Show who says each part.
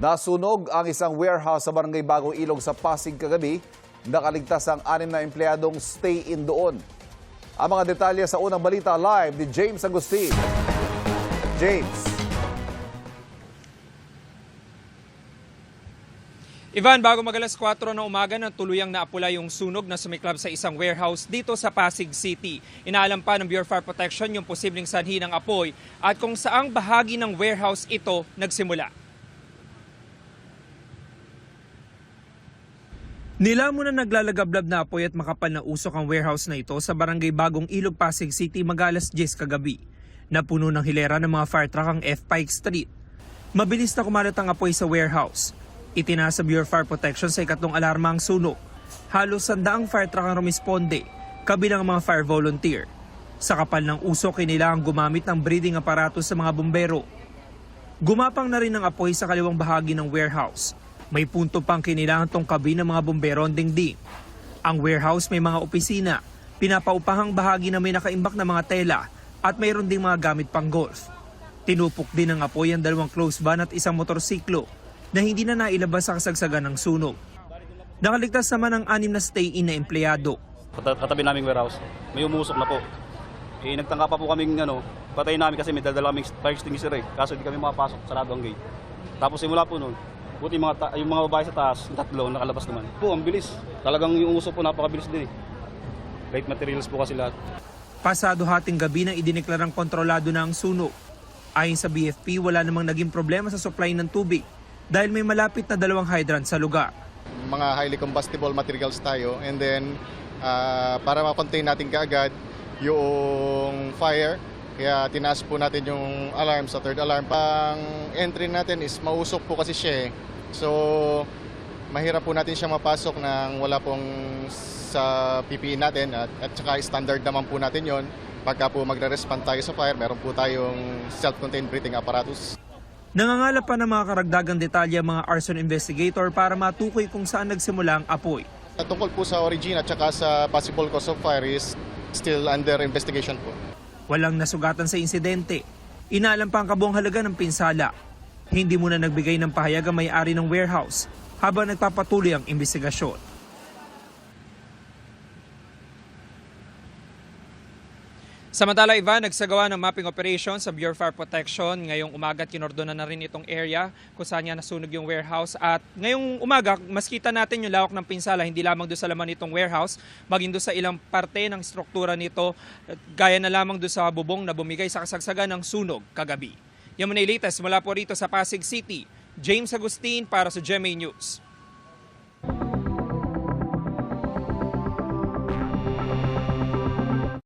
Speaker 1: Nasunog ang isang warehouse sa Barangay Bagong Ilog sa Pasig kagabi. Nakaligtas ang 6 na empleyadong stay-in doon. Ang mga detalye sa unang balita live ni James Agustin. James.
Speaker 2: Ivan, bago mag-alas 4 ng umaga nang tuluyang naapula yung sunog na sumiklab sa isang warehouse dito sa Pasig City. Inaalam pa ng Bureau of Fire Protection yung posibleng sanhi ng apoy at kung saang bahagi ng warehouse ito nagsimula. Nilamon na naglalagablab na apoy at makapal na usok ang warehouse na ito sa Barangay Bagong Ilog, Pasig City mag-alas 10 kagabi. Napuno ng hilera ng mga fire truck ang F. Pike Street. Mabilis na kumalat ang apoy sa warehouse. Itinasa sa Bureau of Fire Protection sa ikatlong alarma ang sunog. Halos 100 fire truck ang rumisponde, kabilang ang mga fire volunteer. Sa kapal ng usok, kailangang gumamit ng breathing aparatus sa mga bumbero. Gumapang na rin ang apoy sa kaliwang bahagi ng warehouse. May punto pang kailangan tungkabin ng mga bumbero ang dingding. Ang warehouse may mga opisina, pinapaupahang bahagi na may nakaimbak na mga tela at mayroon ding mga gamit pang golf. Tinupok din ng apoy ang 2 close van at isang motorsiklo na hindi na nailabas sa kasagsagan ng sunog. Nakaligtas naman ang 6 na stay-in na empleyado.
Speaker 3: Katabi naming warehouse, may umusok na po. Nagtangka pa po kaming patayin namin kasi may dala kaming fire extinguisher kaso hindi kami makapasok, sarado ang gate. Tapos simula po noon, buti yung mga babae sa taas, 3 nakalabas naman. Po, ang bilis. Talagang yung usok po napakabilis din Light materials po kasi lahat.
Speaker 2: Pasado hating gabi nang idineklarang kontrolado na ang sunog. Ayon sa BFP, wala namang naging problema sa supply ng tubig dahil may malapit na 2 hydrant sa lugar.
Speaker 4: Mga highly combustible materials tayo and then para ma-contain natin kaagad yung fire, kaya tinaas po natin yung alarm sa 3rd alarm. Pang entry natin is mausok po kasi siya So mahirap po natin siya mapasok nang wala pong sa PPE natin at saka standard naman po natin yon. Pagka po magre-respond tayo sa fire, meron po tayong self-contained breathing apparatus.
Speaker 2: Nangangalap pa ng mga karagdagang detalye ang mga arson investigator para matukoy kung saan nagsimula ang apoy.
Speaker 4: Tungkol po sa origin at saka sa possible cause of fire is still under investigation po.
Speaker 2: Walang nasugatan sa insidente. Inaalam pa ang kabuang halaga ng pinsala. Hindi muna nagbigay ng pahayag ang may-ari ng warehouse habang nagpapatuloy ang investigasyon. Samantala, Ivan, nagsagawa ng mapping operation sa Bureau of Fire Protection. Ngayong umaga, kinordona na rin itong area kung saan niya nasunog yung warehouse. At ngayong umaga, mas kita natin yung lawak ng pinsala, hindi lamang doon sa laman nitong warehouse, maging doon sa ilang parte ng struktura nito, gaya na lamang doon sa bubong na bumigay sa kasagsagan ng sunog kagabi. Yan muna yung latest mula po rito sa Pasig City. James Agustin para sa GMA News.